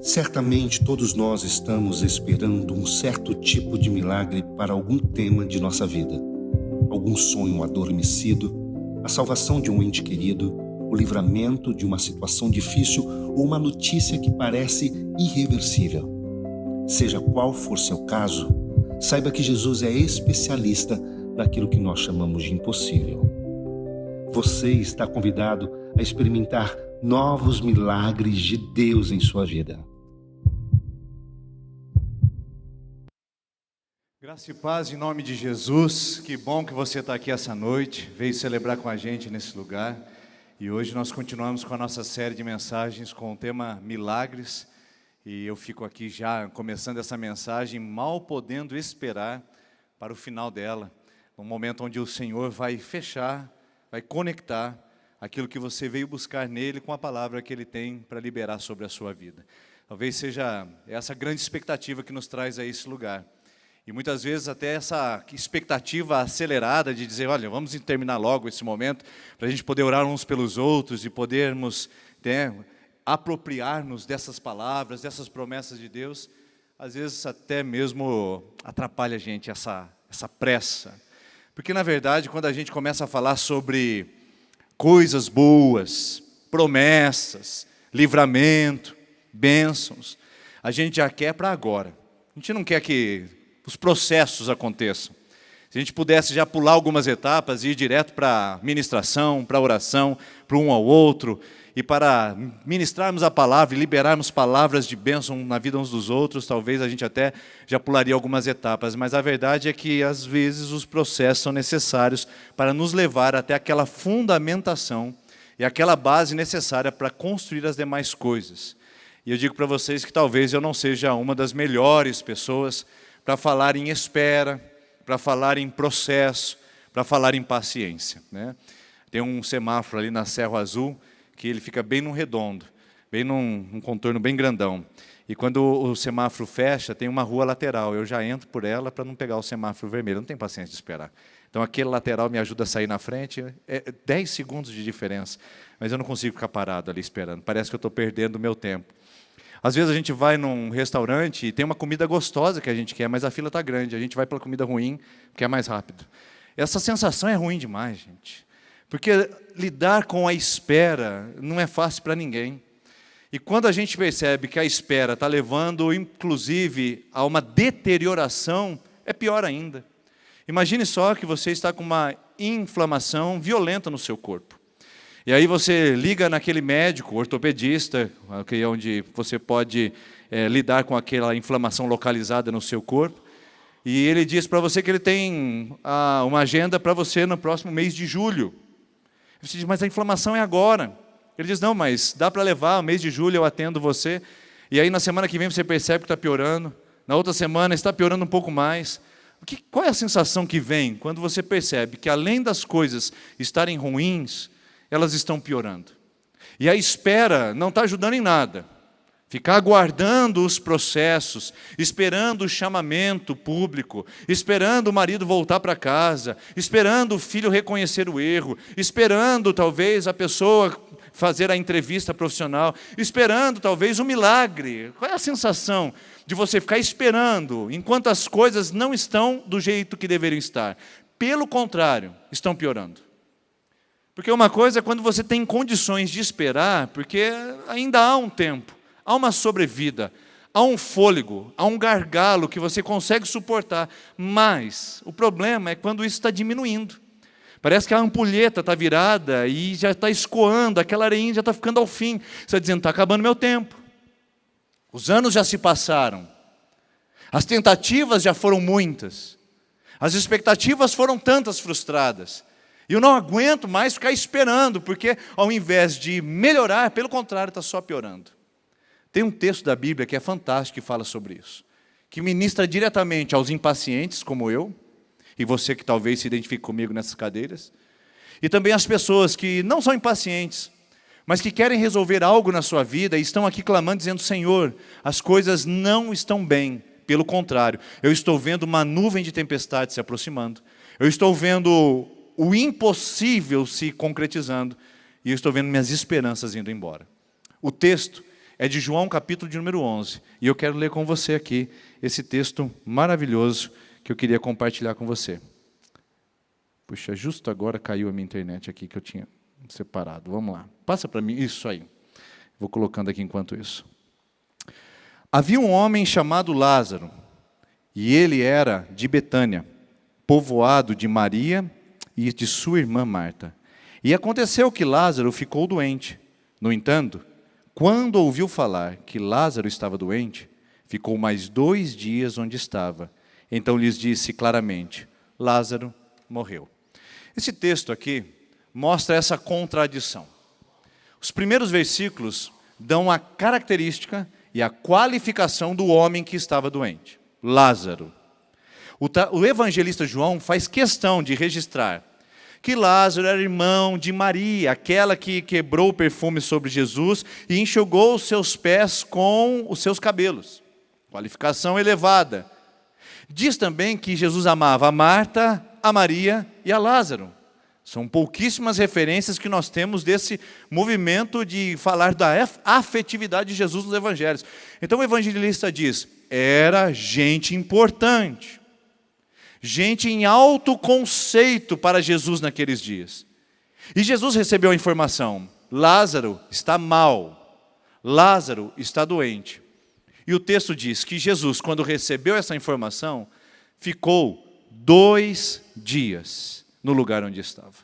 Certamente todos nós estamos esperando um certo tipo de milagre para algum tema de nossa vida. Algum sonho adormecido, a salvação de um ente querido, o livramento de uma situação difícil ou uma notícia que parece irreversível. Seja qual for seu caso, saiba que Jesus é especialista naquilo que nós chamamos de impossível. Você está convidado a experimentar novos milagres de Deus em sua vida. Graça e paz em nome de Jesus. Que bom que você está aqui essa noite, veio celebrar com a gente nesse lugar. E hoje nós continuamos com a nossa série de mensagens com o tema Milagres. E eu fico aqui já começando essa mensagem, mal podendo esperar para o final dela. Um momento onde o Senhor vai fechar, vai conectar aquilo que você veio buscar nele com a palavra que Ele tem para liberar sobre a sua vida. Talvez seja essa grande expectativa que nos traz a esse lugar. E muitas vezes até essa expectativa acelerada de dizer, olha, vamos terminar logo esse momento, para a gente poder orar uns pelos outros e podermos apropriar-nos dessas palavras, dessas promessas de Deus. Às vezes até mesmo atrapalha a gente essa pressa. Porque na verdade, quando a gente começa a falar sobre coisas boas, promessas, livramento, bênçãos, a gente já quer para agora. A gente não quer que os processos aconteçam. Se a gente pudesse já pular algumas etapas e ir direto para a ministração, para a oração, para um ao outro, e para ministrarmos a palavra e liberarmos palavras de bênção na vida uns dos outros, talvez a gente até já pularia algumas etapas, mas a verdade é que às vezes os processos são necessários para nos levar até aquela fundamentação e aquela base necessária para construir as demais coisas. E eu digo para vocês que talvez eu não seja uma das melhores pessoas para falar em espera, para falar em processo, para falar em paciência, né? Tem um semáforo ali na Serra Azul, que ele fica bem num redondo, bem num contorno bem grandão. E quando o semáforo fecha, tem uma rua lateral. Eu já entro por ela para não pegar o semáforo vermelho. Eu não tenho paciência de esperar. Então aquele lateral me ajuda a sair na frente. É 10 segundos de diferença. Mas eu não consigo ficar parado ali esperando. Parece que eu estou perdendo o meu tempo. Às vezes a gente vai num restaurante e tem uma comida gostosa que a gente quer, mas a fila está grande. A gente vai pela comida ruim, porque é mais rápido. Essa sensação é ruim demais, gente. Porque lidar com a espera não é fácil para ninguém. E quando a gente percebe que a espera está levando, inclusive, a uma deterioração, é pior ainda. Imagine só que você está com uma inflamação violenta no seu corpo. E aí você liga naquele médico, ortopedista, onde você pode lidar com aquela inflamação localizada no seu corpo, e ele diz para você que ele tem uma agenda para você no próximo mês de julho. Você diz, mas a inflamação é agora. Ele diz, não, mas dá para levar, o mês de julho eu atendo você. E aí na semana que vem você percebe que está piorando, na outra semana está piorando um pouco mais. Qual é a sensação que vem quando você percebe que além das coisas estarem ruins, elas estão piorando? E a espera não está ajudando em nada. Ficar aguardando os processos, esperando o chamamento público, esperando o marido voltar para casa, esperando o filho reconhecer o erro, esperando talvez a pessoa fazer a entrevista profissional, esperando talvez um milagre. Qual é a sensação de você ficar esperando enquanto as coisas não estão do jeito que deveriam estar? Pelo contrário, estão piorando. Porque uma coisa é quando você tem condições de esperar, porque ainda há um tempo, há uma sobrevida, há um fôlego, há um gargalo que você consegue suportar. Mas o problema é quando isso está diminuindo. Parece que a ampulheta está virada e já está escoando, aquela areinha já está ficando ao fim. Você está dizendo, está acabando meu tempo. Os anos já se passaram. As tentativas já foram muitas. As expectativas foram tantas frustradas. E eu não aguento mais ficar esperando, porque ao invés de melhorar, pelo contrário, está só piorando. Tem um texto da Bíblia que é fantástico que fala sobre isso, que ministra diretamente aos impacientes, como eu, e você que talvez se identifique comigo nessas cadeiras, e também às pessoas que não são impacientes, mas que querem resolver algo na sua vida e estão aqui clamando, dizendo, Senhor, as coisas não estão bem, pelo contrário, eu estou vendo uma nuvem de tempestade se aproximando, eu estou vendo o impossível se concretizando, e eu estou vendo minhas esperanças indo embora. O texto é de João, capítulo de número 11. E eu quero ler com você aqui esse texto maravilhoso que eu queria compartilhar com você. Puxa, justo agora caiu a minha internet aqui que eu tinha separado. Vamos lá. Passa para mim. Isso aí. Vou colocando aqui enquanto isso. Havia um homem chamado Lázaro, e ele era de Betânia, povoado de Maria e de sua irmã Marta. E aconteceu que Lázaro ficou doente. No entanto, quando ouviu falar que Lázaro estava doente, ficou mais 2 dias onde estava. Então lhes disse claramente: Lázaro morreu. Esse texto aqui mostra essa contradição. Os primeiros versículos dão a característica e a qualificação do homem que estava doente, Lázaro. O evangelista João faz questão de registrar que Lázaro era irmão de Maria, aquela que quebrou o perfume sobre Jesus e enxugou os seus pés com os seus cabelos. Qualificação elevada. Diz também que Jesus amava a Marta, a Maria e a Lázaro. São pouquíssimas referências que nós temos desse movimento de falar da afetividade de Jesus nos evangelhos. Então o evangelista diz, era gente importante. Gente em alto conceito para Jesus naqueles dias. E Jesus recebeu a informação, Lázaro está mal, Lázaro está doente. E o texto diz que Jesus, quando recebeu essa informação, ficou 2 dias no lugar onde estava.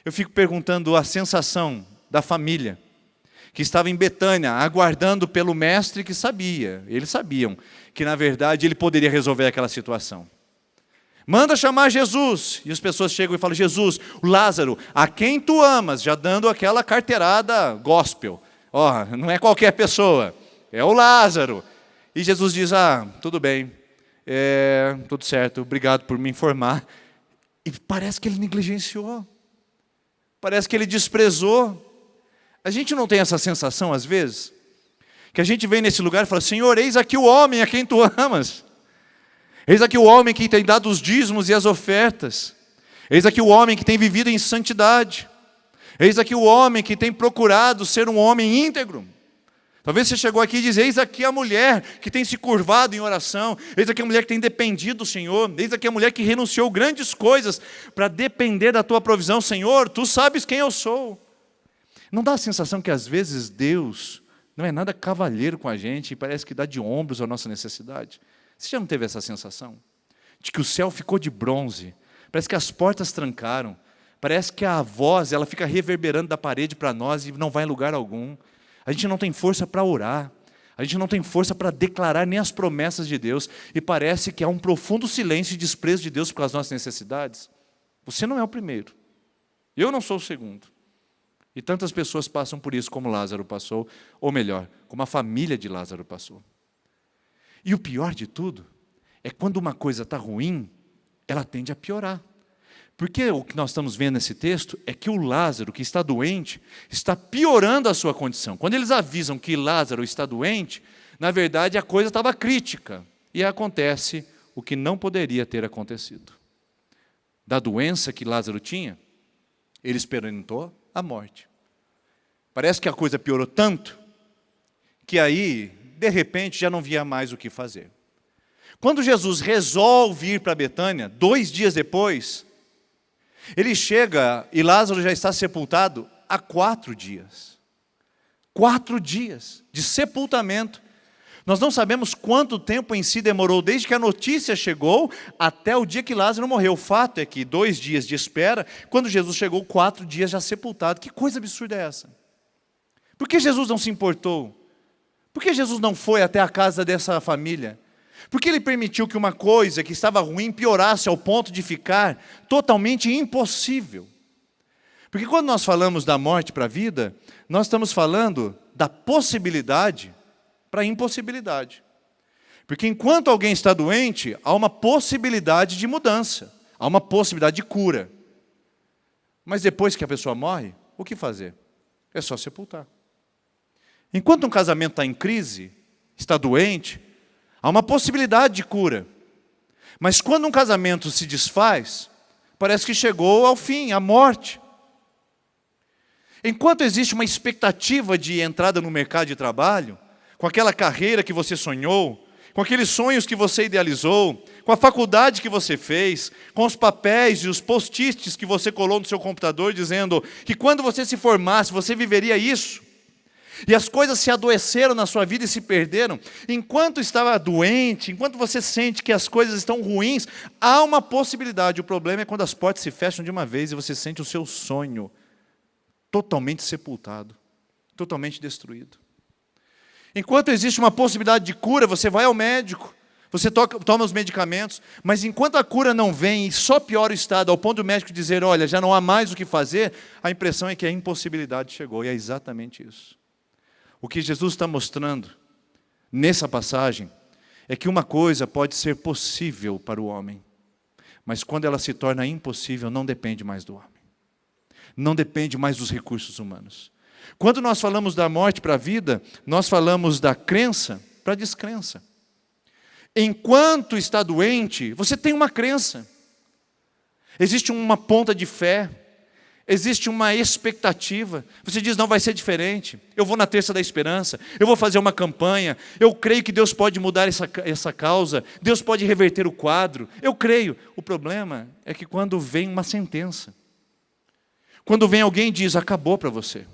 Eu fico perguntando a sensação da família, que estava em Betânia, aguardando pelo mestre que sabia, eles sabiam, que na verdade ele poderia resolver aquela situação. Manda chamar Jesus. E as pessoas chegam e falam, Jesus, o Lázaro, a quem tu amas, já dando aquela carteirada gospel. Ó, não é qualquer pessoa, é o Lázaro. E Jesus diz, tudo bem, tudo certo, obrigado por me informar. E parece que ele negligenciou, parece que ele desprezou. A gente não tem essa sensação às vezes? Que a gente vem nesse lugar e fala, Senhor, eis aqui o homem a quem tu amas. Eis aqui o homem que tem dado os dízimos e as ofertas. Eis aqui o homem que tem vivido em santidade. Eis aqui o homem que tem procurado ser um homem íntegro. Talvez você chegou aqui e diz, eis aqui a mulher que tem se curvado em oração. Eis aqui a mulher que tem dependido do Senhor. Eis aqui a mulher que renunciou grandes coisas para depender da tua provisão. Senhor, tu sabes quem eu sou. Não dá a sensação que às vezes Deus não é nada cavalheiro com a gente e parece que dá de ombros a nossa necessidade? Você já não teve essa sensação? De que o céu ficou de bronze, parece que as portas trancaram, parece que a voz ela fica reverberando da parede para nós e não vai em lugar algum. A gente não tem força para orar, a gente não tem força para declarar nem as promessas de Deus, e parece que há um profundo silêncio e desprezo de Deus por as nossas necessidades. Você não é o primeiro, eu não sou o segundo. E tantas pessoas passam por isso como Lázaro passou, ou melhor, como a família de Lázaro passou. E o pior de tudo é quando uma coisa está ruim, ela tende a piorar. Porque o que nós estamos vendo nesse texto é que o Lázaro, que está doente, está piorando a sua condição. Quando eles avisam que Lázaro está doente, na verdade a coisa estava crítica. E acontece o que não poderia ter acontecido. Da doença que Lázaro tinha, ele experimentou a morte. Parece que a coisa piorou tanto, que aí de repente já não via mais o que fazer. Quando Jesus resolve ir para Betânia, 2 dias depois, ele chega e Lázaro já está sepultado há 4 dias. 4 dias de sepultamento. Nós não sabemos quanto tempo em si demorou, desde que a notícia chegou até o dia que Lázaro morreu. O fato é que 2 dias de espera, quando Jesus chegou, 4 dias já sepultado. Que coisa absurda é essa? Por que Jesus não se importou? Por que Jesus não foi até a casa dessa família? Por que ele permitiu que uma coisa que estava ruim piorasse ao ponto de ficar totalmente impossível? Porque quando nós falamos da morte para a vida, nós estamos falando da possibilidade para a impossibilidade. Porque enquanto alguém está doente, há uma possibilidade de mudança, há uma possibilidade de cura. Mas depois que a pessoa morre, o que fazer? É só sepultar. Enquanto um casamento está em crise, está doente, há uma possibilidade de cura. Mas quando um casamento se desfaz, parece que chegou ao fim, à morte. Enquanto existe uma expectativa de entrada no mercado de trabalho, com aquela carreira que você sonhou, com aqueles sonhos que você idealizou, com a faculdade que você fez, com os papéis e os post-its que você colou no seu computador, dizendo que quando você se formasse, você viveria isso. E as coisas se adoeceram na sua vida e se perderam. Enquanto estava doente, enquanto você sente que as coisas estão ruins, há uma possibilidade. O problema é quando as portas se fecham de uma vez e você sente o seu sonho totalmente sepultado, totalmente destruído. Enquanto existe uma possibilidade de cura, você vai ao médico, você toma os medicamentos, mas enquanto a cura não vem e só piora o estado, ao ponto do médico dizer, olha, já não há mais o que fazer, a impressão é que a impossibilidade chegou, e é exatamente isso. O que Jesus está mostrando nessa passagem é que uma coisa pode ser possível para o homem, mas quando ela se torna impossível, não depende mais do homem. Não depende mais dos recursos humanos. Quando nós falamos da morte para a vida, nós falamos da crença para a descrença. Enquanto está doente, você tem uma crença. Existe uma ponta de fé. Existe uma expectativa. Você diz, não vai ser diferente. Eu vou na terça da esperança. Eu vou fazer uma campanha. Eu creio que Deus pode mudar essa causa. Deus pode reverter o quadro. Eu creio. O problema é que quando vem uma sentença, quando vem alguém e diz, acabou para você.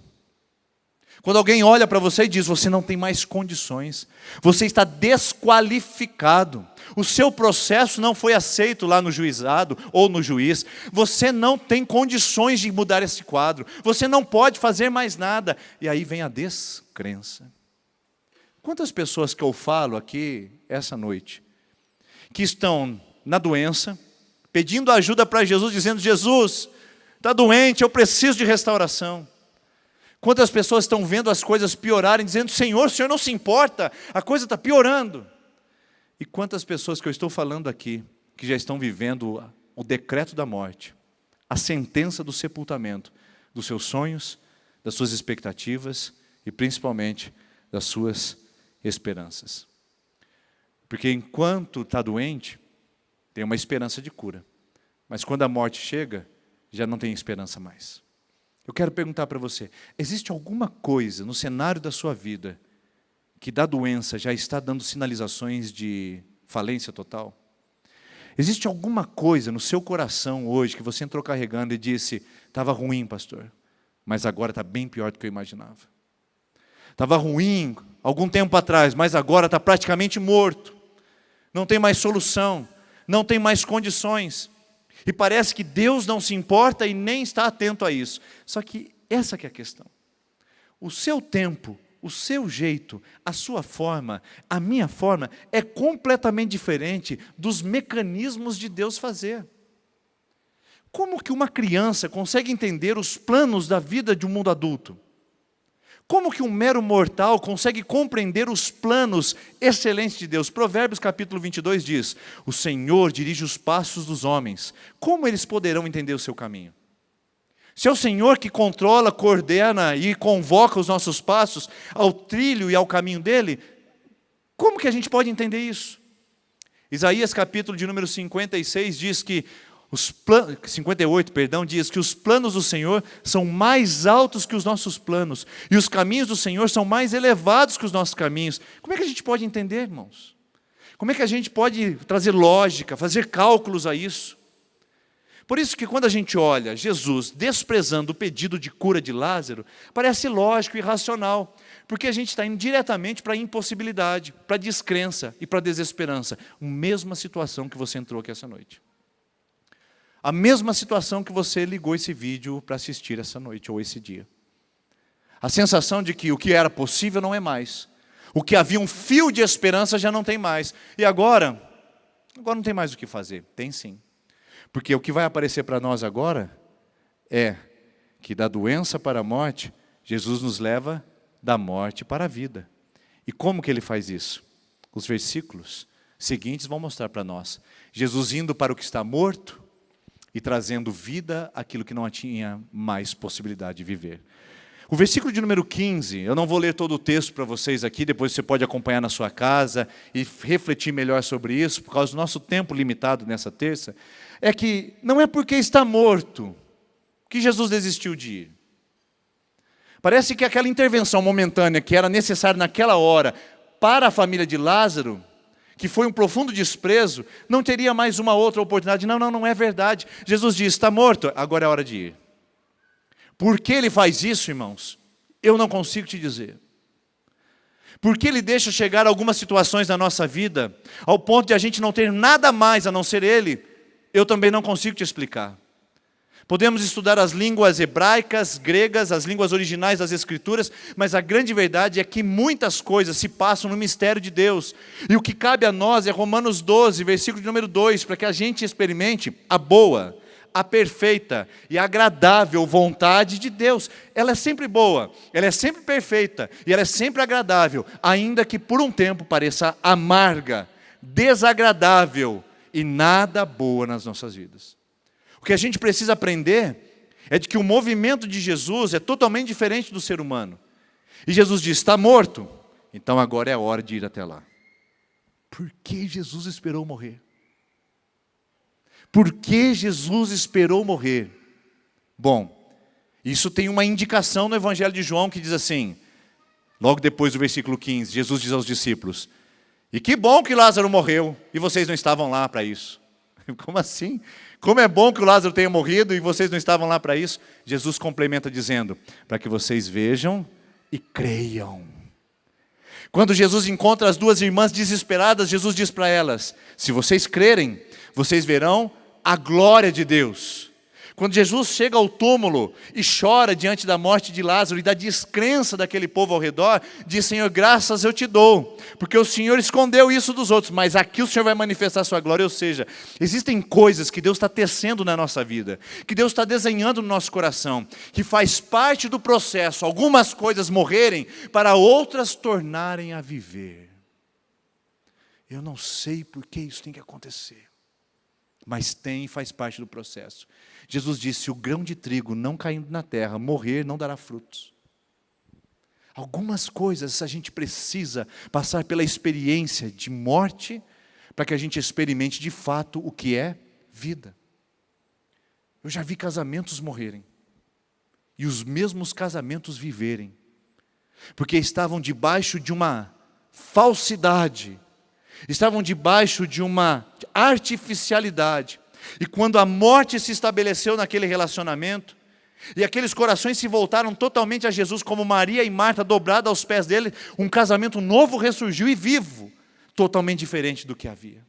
Quando alguém olha para você e diz, você não tem mais condições. Você está desqualificado. O seu processo não foi aceito lá no juizado ou no juiz. Você não tem condições de mudar esse quadro. Você não pode fazer mais nada. E aí vem a descrença. Quantas pessoas que eu falo aqui essa noite, que estão na doença, pedindo ajuda para Jesus, dizendo, Jesus, está doente, eu preciso de restauração. Quantas pessoas estão vendo as coisas piorarem, dizendo, Senhor, o Senhor não se importa, a coisa está piorando. E quantas pessoas que eu estou falando aqui, que já estão vivendo o decreto da morte, a sentença do sepultamento, dos seus sonhos, das suas expectativas e principalmente das suas esperanças. Porque enquanto está doente, tem uma esperança de cura. Mas quando a morte chega, já não tem esperança mais. Eu quero perguntar para você, existe alguma coisa no cenário da sua vida que da doença já está dando sinalizações de falência total? Existe alguma coisa no seu coração hoje que você entrou carregando e disse, estava ruim, pastor, mas agora está bem pior do que eu imaginava. Estava ruim algum tempo atrás, mas agora está praticamente morto. Não tem mais solução, não tem mais condições. E parece que Deus não se importa e nem está atento a isso. Só que essa que é a questão. O seu tempo, o seu jeito, a sua forma, a minha forma, é completamente diferente dos mecanismos de Deus fazer. Como que uma criança consegue entender os planos da vida de um mundo adulto? Como que um mero mortal consegue compreender os planos excelentes de Deus? Provérbios capítulo 22 diz, o Senhor dirige os passos dos homens. Como eles poderão entender o seu caminho? Se é o Senhor que controla, coordena e convoca os nossos passos ao trilho e ao caminho dele, como que a gente pode entender isso? Isaías capítulo de número 56 diz que 58, diz que os planos do Senhor são mais altos que os nossos planos, e os caminhos do Senhor são mais elevados que os nossos caminhos. Como é que a gente pode entender, irmãos? Como é que a gente pode trazer lógica, fazer cálculos a isso? Por isso que quando a gente olha Jesus desprezando o pedido de cura de Lázaro, parece lógico e racional, porque a gente está indo diretamente para a impossibilidade, para a descrença e para a desesperança. A mesma situação que você entrou aqui essa noite. A mesma situação que você ligou esse vídeo para assistir essa noite ou esse dia. A sensação de que o que era possível não é mais. O que havia um fio de esperança já não tem mais. E agora não tem mais o que fazer. Tem sim. Porque o que vai aparecer para nós agora é que da doença para a morte, Jesus nos leva da morte para a vida. E como que ele faz isso? Os versículos seguintes vão mostrar para nós. Jesus indo para o que está morto, e trazendo vida àquilo que não tinha mais possibilidade de viver. O versículo de número 15, eu não vou ler todo o texto para vocês aqui, depois você pode acompanhar na sua casa e refletir melhor sobre isso, por causa do nosso tempo limitado nessa terça, é que não é porque está morto que Jesus desistiu de ir. Parece que aquela intervenção momentânea que era necessária naquela hora para a família de Lázaro, que foi um profundo desprezo, não teria mais uma outra oportunidade. Não é verdade. Jesus diz, está morto, agora é hora de ir. Por que ele faz isso, irmãos? Eu não consigo te dizer. Por que ele deixa chegar algumas situações na nossa vida, ao ponto de a gente não ter nada mais a não ser ele? Eu também não consigo te explicar. Podemos estudar as línguas hebraicas, gregas, as línguas originais das Escrituras, mas a grande verdade é que muitas coisas se passam no mistério de Deus. E o que cabe a nós é Romanos 12, versículo de número 2, para que a gente experimente a boa, a perfeita e agradável vontade de Deus. Ela é sempre boa, ela é sempre perfeita e ela é sempre agradável, ainda que por um tempo pareça amarga, desagradável e nada boa nas nossas vidas. O que a gente precisa aprender é de que o movimento de Jesus é totalmente diferente do ser humano. E Jesus diz, está morto, então agora é a hora de ir até lá. Por que Jesus esperou morrer? Por que Jesus esperou morrer? Bom, isso tem uma indicação no Evangelho de João que diz assim, logo depois do versículo 15, Jesus diz aos discípulos, e que bom que Lázaro morreu e vocês não estavam lá para isso. Como assim? Como é bom que o Lázaro tenha morrido e vocês não estavam lá para isso? Jesus complementa dizendo, para que vocês vejam e creiam. Quando Jesus encontra as duas irmãs desesperadas, Jesus diz para elas, se vocês crerem, vocês verão a glória de Deus. Quando Jesus chega ao túmulo e chora diante da morte de Lázaro e da descrença daquele povo ao redor, diz, Senhor, graças eu te dou, porque o Senhor escondeu isso dos outros, mas aqui o Senhor vai manifestar a sua glória. Ou seja, existem coisas que Deus está tecendo na nossa vida, que Deus está desenhando no nosso coração, que faz parte do processo, algumas coisas morrerem, para outras tornarem a viver. Eu não sei por que isso tem que acontecer, mas faz parte do processo. Jesus disse, se o grão de trigo não caindo na terra, morrer, não dará frutos. Algumas coisas a gente precisa passar pela experiência de morte, para que a gente experimente de fato o que é vida. Eu já vi casamentos morrerem, e os mesmos casamentos viverem, porque estavam debaixo de uma falsidade, estavam debaixo de uma artificialidade. E quando a morte se estabeleceu naquele relacionamento, e aqueles corações se voltaram totalmente a Jesus, como Maria e Marta dobradas aos pés dele, um casamento novo ressurgiu e vivo, totalmente diferente do que havia.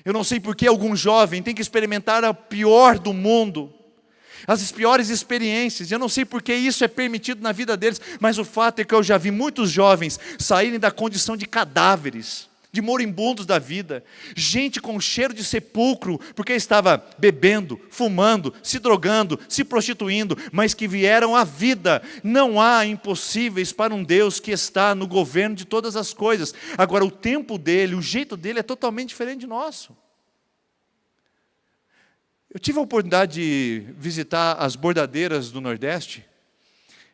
Eu não sei por que algum jovem tem que experimentar a pior do mundo, as piores experiências. Eu não sei por que isso é permitido na vida deles, mas o fato é que eu já vi muitos jovens saírem da condição de cadáveres, de moribundos da vida, gente com cheiro de sepulcro, porque estava bebendo, fumando, se drogando, se prostituindo, mas que vieram à vida. Não há impossíveis para um Deus que está no governo de todas as coisas. Agora, o tempo dele, o jeito dele é totalmente diferente do nosso. Eu tive a oportunidade de visitar as bordadeiras do Nordeste,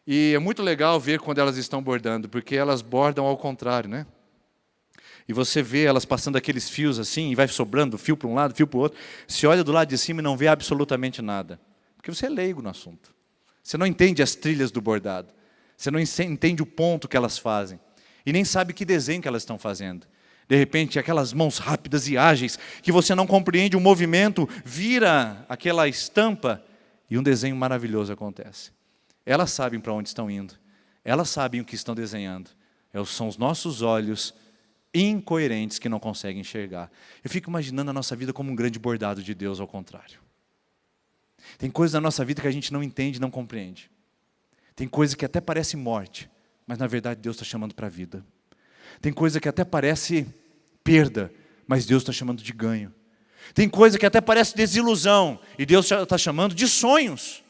e é muito legal ver quando elas estão bordando, porque elas bordam ao contrário, né? E você vê elas passando aqueles fios assim, e vai sobrando fio para um lado, fio para o outro. Você olha do lado de cima e não vê absolutamente nada, porque você é leigo no assunto. Você não entende as trilhas do bordado, você não entende o ponto que elas fazem, e nem sabe que desenho que elas estão fazendo. De repente, aquelas mãos rápidas e ágeis, que você não compreende o movimento, vira aquela estampa, e um desenho maravilhoso acontece. Elas sabem para onde estão indo, elas sabem o que estão desenhando. São os nossos olhos incoerentes que não conseguem enxergar. Eu fico imaginando a nossa vida como um grande bordado de Deus, ao contrário. Tem coisas na nossa vida que a gente não entende, não compreende. Tem coisa que até parece morte, mas na verdade Deus está chamando para a vida. Tem coisa que até parece perda, mas Deus está chamando de ganho. Tem coisa que até parece desilusão, e Deus está chamando de sonhos.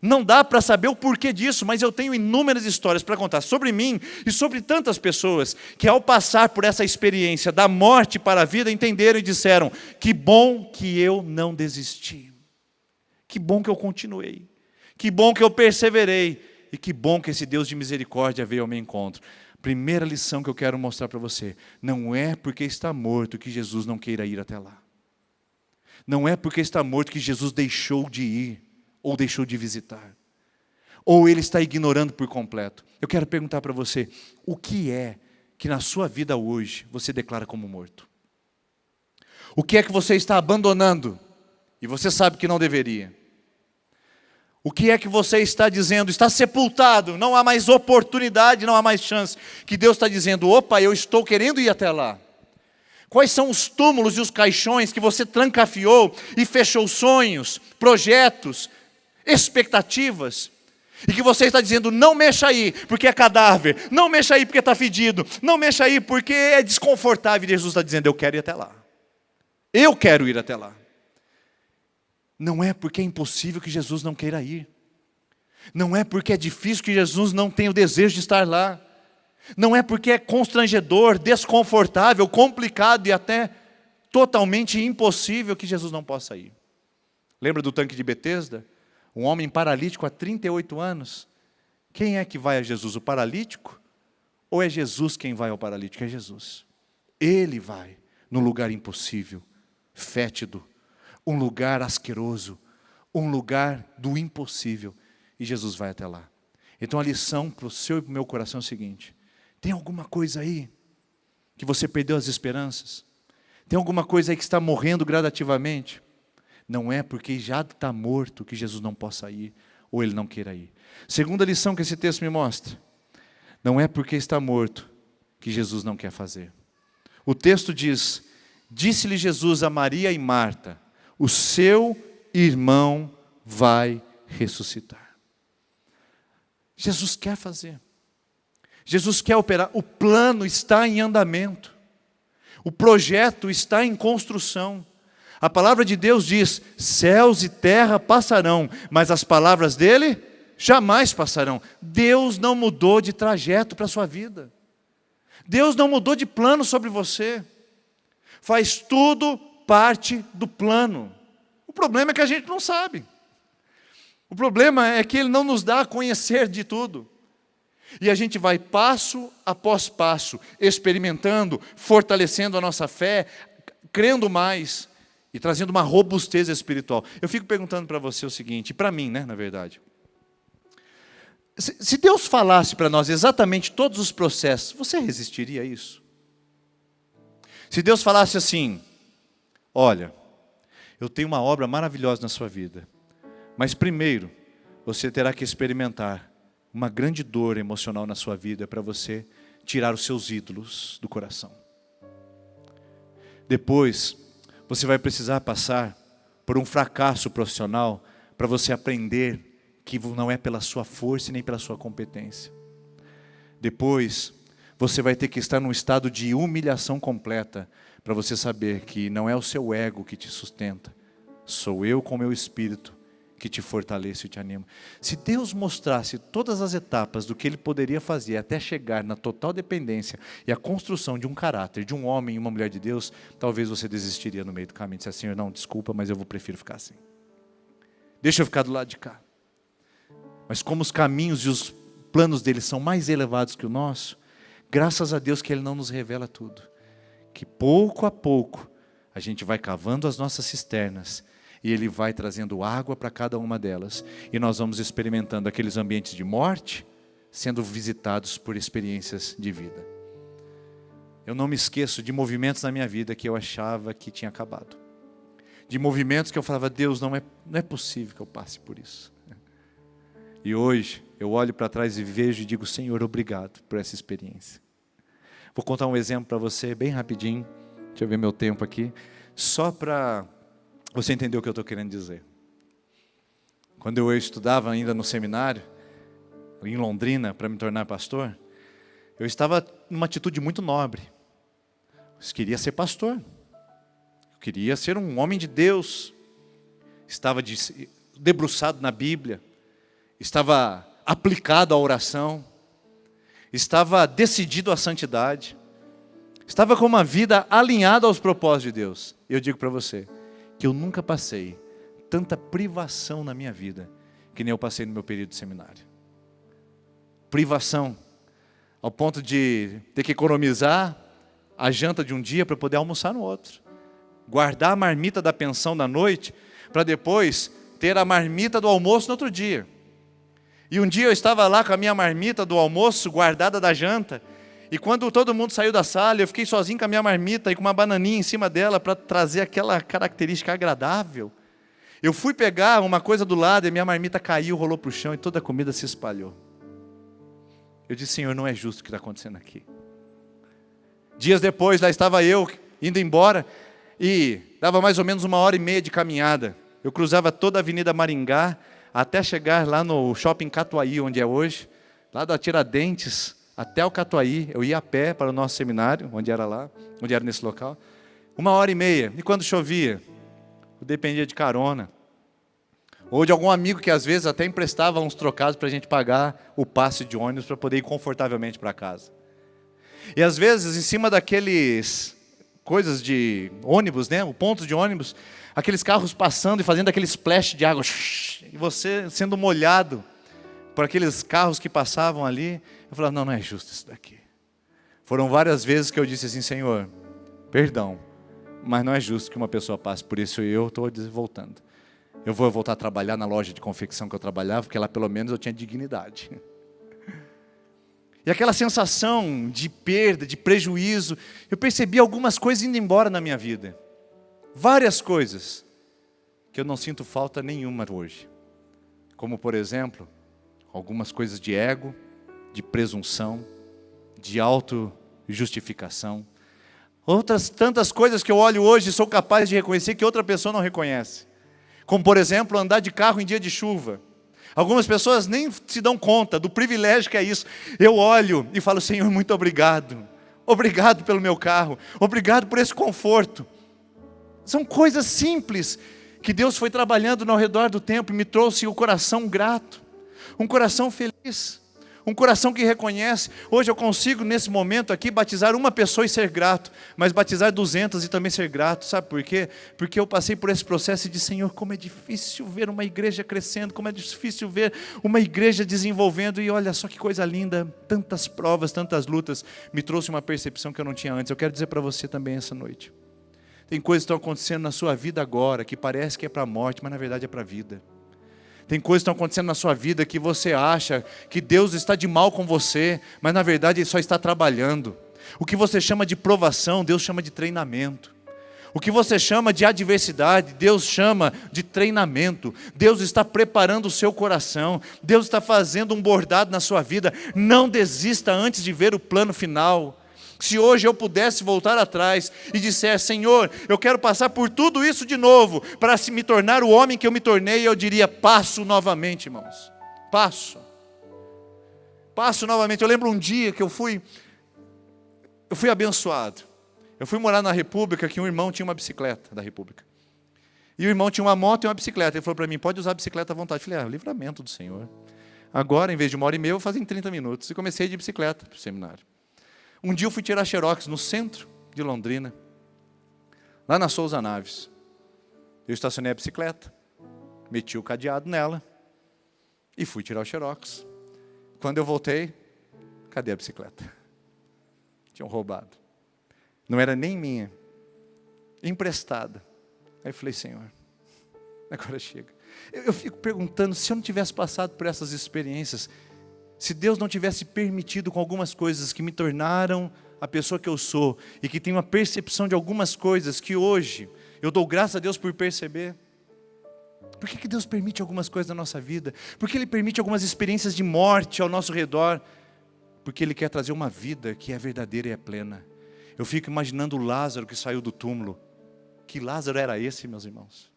Não dá para saber o porquê disso, mas eu tenho inúmeras histórias para contar sobre mim e sobre tantas pessoas que, ao passar por essa experiência da morte para a vida, entenderam e disseram, que bom que eu não desisti, que bom que eu continuei, que bom que eu perseverei, e que bom que esse Deus de misericórdia veio ao meu encontro. Primeira lição que eu quero mostrar para você, não é porque está morto que Jesus não queira ir até lá. Não é porque está morto que Jesus deixou de ir, ou deixou de visitar. Ou ele está ignorando por completo? Eu quero perguntar para você, o que é que na sua vida hoje você declara como morto? O que é que você está abandonando e você sabe que não deveria? O que é que você está dizendo? Está sepultado, não há mais oportunidade, não há mais chance. Que Deus está dizendo, opa, eu estou querendo ir até lá. Quais são os túmulos e os caixões que você trancafiou e fechou sonhos, projetos, expectativas? E que você está dizendo, não mexa aí, porque é cadáver. Não mexa aí porque está fedido. Não mexa aí porque é desconfortável. E Jesus está dizendo, eu quero ir até lá. Eu quero ir até lá. Não é porque é impossível que Jesus não queira ir. Não é porque é difícil que Jesus não tenha o desejo de estar lá. Não é porque é constrangedor, desconfortável, complicado e até totalmente impossível que Jesus não possa ir. Lembra do tanque de Betesda? Um homem paralítico há 38 anos. Quem é que vai a Jesus? O paralítico? Ou é Jesus quem vai ao paralítico? É Jesus. Ele vai no lugar impossível, fétido, um lugar asqueroso, um lugar do impossível. E Jesus vai até lá. Então a lição para o seu e para o meu coração é o seguinte: tem alguma coisa aí que você perdeu as esperanças? Tem alguma coisa aí que está morrendo gradativamente? Não é porque já está morto que Jesus não possa ir, ou Ele não queira ir. Segunda lição que esse texto me mostra: não é porque está morto que Jesus não quer fazer. O texto diz, disse-lhe Jesus a Maria e Marta, o seu irmão vai ressuscitar. Jesus quer fazer. Jesus quer operar. O plano está em andamento. O projeto está em construção. A palavra de Deus diz, céus e terra passarão, mas as palavras dele jamais passarão. Deus não mudou de trajeto para a sua vida. Deus não mudou de plano sobre você. Faz tudo parte do plano. O problema é que a gente não sabe. O problema é que Ele não nos dá a conhecer de tudo. E a gente vai passo após passo, experimentando, fortalecendo a nossa fé, crendo mais e trazendo uma robustez espiritual. Eu fico perguntando para você o seguinte, para mim, na verdade. Se Deus falasse para nós exatamente todos os processos, você resistiria a isso? Se Deus falasse assim, olha, eu tenho uma obra maravilhosa na sua vida, mas primeiro, você terá que experimentar uma grande dor emocional na sua vida para você tirar os seus ídolos do coração. Depois, você vai precisar passar por um fracasso profissional para você aprender que não é pela sua força e nem pela sua competência. Depois, você vai ter que estar num estado de humilhação completa para você saber que não é o seu ego que te sustenta, sou eu com o meu espírito que te fortaleço e te animo. Se Deus mostrasse todas as etapas do que Ele poderia fazer até chegar na total dependência e a construção de um caráter, de um homem e uma mulher de Deus, talvez você desistiria no meio do caminho e dissesse assim, não, desculpa, mas eu prefiro ficar assim. Deixa eu ficar do lado de cá. Mas como os caminhos e os planos dele são mais elevados que o nosso, graças a Deus que Ele não nos revela tudo. Que pouco a pouco a gente vai cavando as nossas cisternas e Ele vai trazendo água para cada uma delas. E nós vamos experimentando aqueles ambientes de morte, sendo visitados por experiências de vida. Eu não me esqueço de movimentos na minha vida que eu achava que tinha acabado. De movimentos que eu falava, Deus, não é possível que eu passe por isso. E hoje, eu olho para trás e vejo e digo, Senhor, obrigado por essa experiência. Vou contar um exemplo para você, bem rapidinho. Deixa eu ver meu tempo aqui. Só para você entender o que eu estou querendo dizer. Quando eu estudava ainda no seminário, em Londrina, para me tornar pastor, eu estava numa atitude muito nobre. Eu queria ser pastor. Eu queria ser um homem de Deus. Estava debruçado na Bíblia. Estava aplicado à oração. Estava decidido à santidade. Estava com uma vida alinhada aos propósitos de Deus. Eu digo para você, que eu nunca passei tanta privação na minha vida, que nem eu passei no meu período de seminário. Privação, ao ponto de ter que economizar a janta de um dia para poder almoçar no outro. Guardar a marmita da pensão da noite, para depois ter a marmita do almoço no outro dia. E um dia eu estava lá com a minha marmita do almoço, guardada da janta, e quando todo mundo saiu da sala, eu fiquei sozinho com a minha marmita e com uma bananinha em cima dela para trazer aquela característica agradável. Eu fui pegar uma coisa do lado e minha marmita caiu, rolou para o chão e toda a comida se espalhou. Eu disse, Senhor, não é justo o que está acontecendo aqui. Dias depois, lá estava eu, indo embora, e dava mais ou menos 1h30 de caminhada. Eu cruzava toda a Avenida Maringá, até chegar lá no Shopping Catuaí, onde é hoje, lá da Tiradentes até o Catuaí. Eu ia a pé para o nosso seminário, onde era nesse local. 1h30, e quando chovia, eu dependia de carona. Ou de algum amigo que às vezes até emprestava uns trocados para a gente pagar o passe de ônibus para poder ir confortavelmente para casa. E às vezes, em cima daqueles coisas de ônibus, né, o ponto de ônibus, aqueles carros passando e fazendo aquele splash de água, e você sendo molhado por aqueles carros que passavam ali. Eu falava, não é justo isso daqui. Foram várias vezes que eu disse assim, Senhor, perdão, mas não é justo que uma pessoa passe por isso e eu estou voltando. Eu vou voltar a trabalhar na loja de confecção que eu trabalhava, porque lá pelo menos eu tinha dignidade. E aquela sensação de perda, de prejuízo, eu percebi algumas coisas indo embora na minha vida. Várias coisas que eu não sinto falta nenhuma hoje. Como, por exemplo, algumas coisas de ego, de presunção, de auto-justificação. Outras tantas coisas que eu olho hoje e sou capaz de reconhecer que outra pessoa não reconhece. Como, por exemplo, andar de carro em dia de chuva. Algumas pessoas nem se dão conta do privilégio que é isso. Eu olho e falo, Senhor, muito obrigado. Obrigado pelo meu carro. Obrigado por esse conforto. São coisas simples que Deus foi trabalhando ao redor do tempo e me trouxe o coração grato. Um coração feliz. Um coração que reconhece. Hoje eu consigo, nesse momento aqui, batizar uma pessoa e ser grato. Mas batizar 200 e também ser grato. Sabe por quê? Porque eu passei por esse processo e disse, Senhor, como é difícil ver uma igreja crescendo. Como é difícil ver uma igreja desenvolvendo. E olha só que coisa linda. Tantas provas, tantas lutas. Me trouxe uma percepção que eu não tinha antes. Eu quero dizer para você também essa noite. Tem coisas que estão acontecendo na sua vida agora. Que parece que é para a morte, mas na verdade é para a vida. Tem coisas que estão acontecendo na sua vida que você acha que Deus está de mal com você, mas na verdade Ele só está trabalhando. O que você chama de provação, Deus chama de treinamento. O que você chama de adversidade, Deus chama de treinamento. Deus está preparando o seu coração. Deus está fazendo um bordado na sua vida. Não desista antes de ver o plano final. Se hoje eu pudesse voltar atrás e disser, Senhor, eu quero passar por tudo isso de novo, para me tornar o homem que eu me tornei, eu diria, passo novamente, irmãos. Passo novamente. Eu lembro um dia que eu fui abençoado. Eu fui morar na República, que um irmão tinha uma bicicleta da República. E o irmão tinha uma moto e uma bicicleta. Ele falou para mim, pode usar a bicicleta à vontade. Eu falei, livramento do Senhor. Agora, em vez de 1h30, eu vou fazer em 30 minutos. E comecei de bicicleta para o seminário. Um dia eu fui tirar xerox no centro de Londrina, lá na Souza Naves. Eu estacionei a bicicleta, meti o cadeado nela e fui tirar o xerox. Quando eu voltei, cadê a bicicleta? Tinham roubado. Não era nem minha, emprestada. Aí eu falei, Senhor, agora chega. Eu fico perguntando, se eu não tivesse passado por essas experiências, se Deus não tivesse permitido com algumas coisas que me tornaram a pessoa que eu sou, e que tenho uma percepção de algumas coisas que hoje eu dou graças a Deus por perceber. Por que Deus permite algumas coisas na nossa vida? Por que Ele permite algumas experiências de morte ao nosso redor? Porque Ele quer trazer uma vida que é verdadeira e é plena. Eu fico imaginando o Lázaro que saiu do túmulo. Que Lázaro era esse, meus irmãos?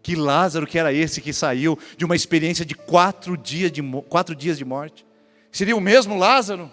Que Lázaro que era esse que saiu de uma experiência de 4 dias de morte? Seria o mesmo Lázaro?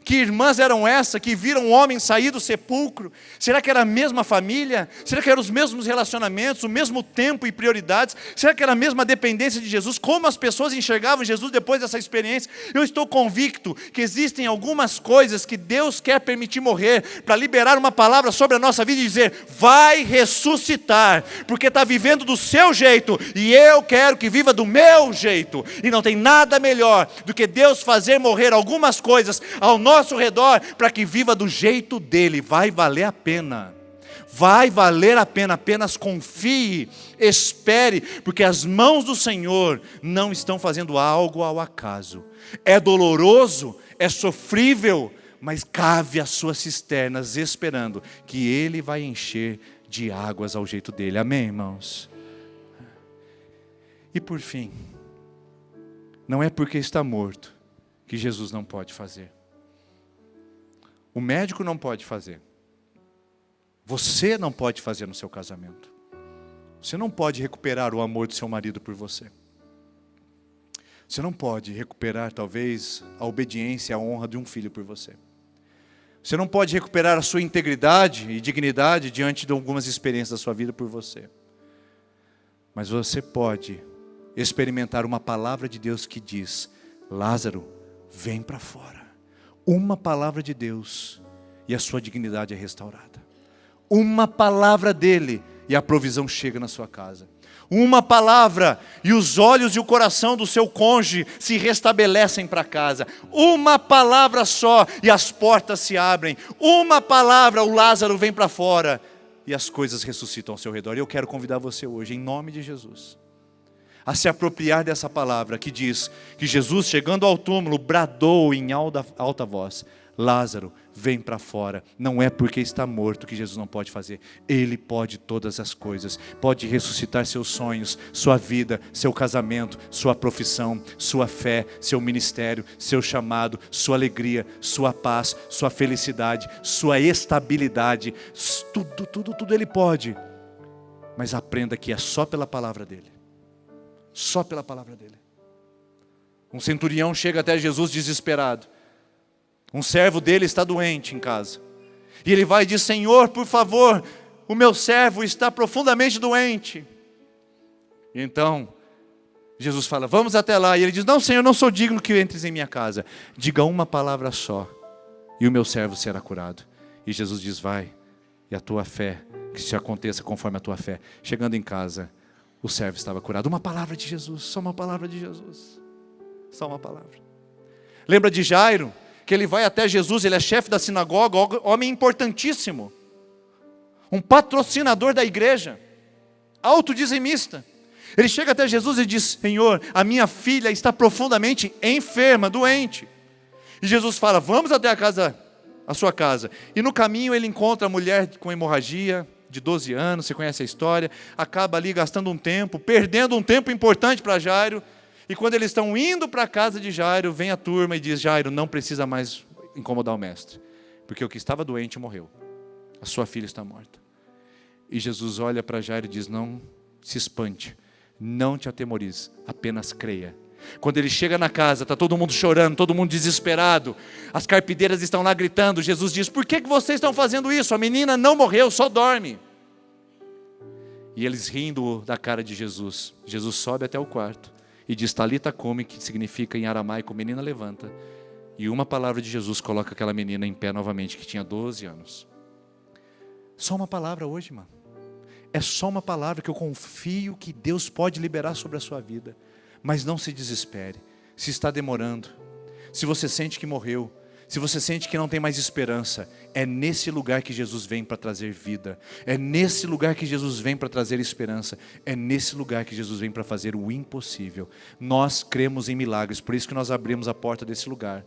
Que irmãs eram essas que viram um homem sair do sepulcro? Será que era a mesma família? Será que eram os mesmos relacionamentos, o mesmo tempo e prioridades? Será que era a mesma dependência de Jesus? Como as pessoas enxergavam Jesus depois dessa experiência? Eu estou convicto que existem algumas coisas que Deus quer permitir morrer, para liberar uma palavra sobre a nossa vida e dizer, vai ressuscitar, porque está vivendo do seu jeito, e eu quero que viva do meu jeito. E não tem nada melhor do que Deus fazer morrer algumas coisas ao nosso redor, para que viva do jeito dele. Vai valer a pena. vai valer a pena, apenas confie, espere, porque as mãos do Senhor não estão fazendo algo ao acaso. É doloroso, é sofrível, mas cave as suas cisternas esperando que Ele vai encher de águas ao jeito dele. Amém, irmãos? E por fim, não é porque está morto que Jesus não pode fazer. O médico não pode fazer. Você não pode fazer no seu casamento. Você não pode recuperar o amor do seu marido por você. Você não pode recuperar, talvez, a obediência e a honra de um filho por você. Você não pode recuperar a sua integridade e dignidade diante de algumas experiências da sua vida por você. Mas você pode experimentar uma palavra de Deus que diz: Lázaro, vem para fora. Uma palavra de Deus e a sua dignidade é restaurada. Uma palavra dele e a provisão chega na sua casa. Uma palavra e os olhos e o coração do seu cônjuge se restabelecem para casa. Uma palavra só e as portas se abrem. Uma palavra, o Lázaro vem para fora e as coisas ressuscitam ao seu redor. E eu quero convidar você hoje, em nome de Jesus, a se apropriar dessa palavra que diz que Jesus, chegando ao túmulo, bradou em alta voz: Lázaro, vem para fora. Não é porque está morto que Jesus não pode fazer. Ele pode todas as coisas. Pode ressuscitar seus sonhos, sua vida, seu casamento, sua profissão, sua fé, seu ministério, seu chamado, sua alegria, sua paz, sua felicidade, sua estabilidade. Tudo Ele pode. Mas aprenda que é só pela palavra dEle. Só pela palavra dEle. Um centurião chega até Jesus desesperado. Um servo dele está doente em casa. E ele vai e diz: Senhor, por favor, o meu servo está profundamente doente. E então, Jesus fala: vamos até lá. E ele diz: não, Senhor, não sou digno que entres em minha casa. Diga uma palavra só, e o meu servo será curado. E Jesus diz: vai, e a tua fé, que se aconteça conforme a tua fé. Chegando em casa, o servo estava curado. Uma palavra de Jesus, só uma palavra de Jesus. Só uma palavra. Lembra de Jairo? Que ele vai até Jesus, ele é chefe da sinagoga, homem importantíssimo, um patrocinador da igreja, autodizimista. Ele chega até Jesus e diz: Senhor, a minha filha está profundamente enferma, doente. E Jesus fala: vamos até a sua casa. E no caminho ele encontra a mulher com hemorragia de 12 anos, você conhece a história, acaba ali gastando um tempo, perdendo um tempo importante para Jairo. E quando eles estão indo para a casa de Jairo, vem a turma e diz: Jairo, não precisa mais incomodar o mestre, porque o que estava doente morreu, a sua filha está morta. E Jesus olha para Jairo e diz: não se espante, não te atemorize, apenas creia. Quando ele chega na casa, está todo mundo chorando, todo mundo desesperado, as carpideiras estão lá gritando. Jesus diz: por que vocês estão fazendo isso? A menina não morreu, só dorme. E eles rindo da cara de Jesus. Jesus sobe até o quarto e diz: Talita cumi, que significa em aramaico: menina, levanta. E uma palavra de Jesus coloca aquela menina em pé novamente, que tinha 12 anos. Só uma palavra hoje, irmão. É só uma palavra que eu confio que Deus pode liberar sobre a sua vida. Mas não se desespere. Se está demorando, se você sente que morreu, se você sente que não tem mais esperança, é nesse lugar que Jesus vem para trazer vida. É nesse lugar que Jesus vem para trazer esperança. É nesse lugar que Jesus vem para fazer o impossível. Nós cremos em milagres, por isso que nós abrimos a porta desse lugar.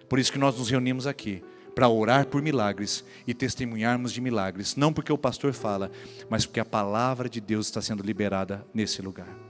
Por isso que nós nos reunimos aqui, para orar por milagres e testemunharmos de milagres. Não porque o pastor fala, mas porque a palavra de Deus está sendo liberada nesse lugar.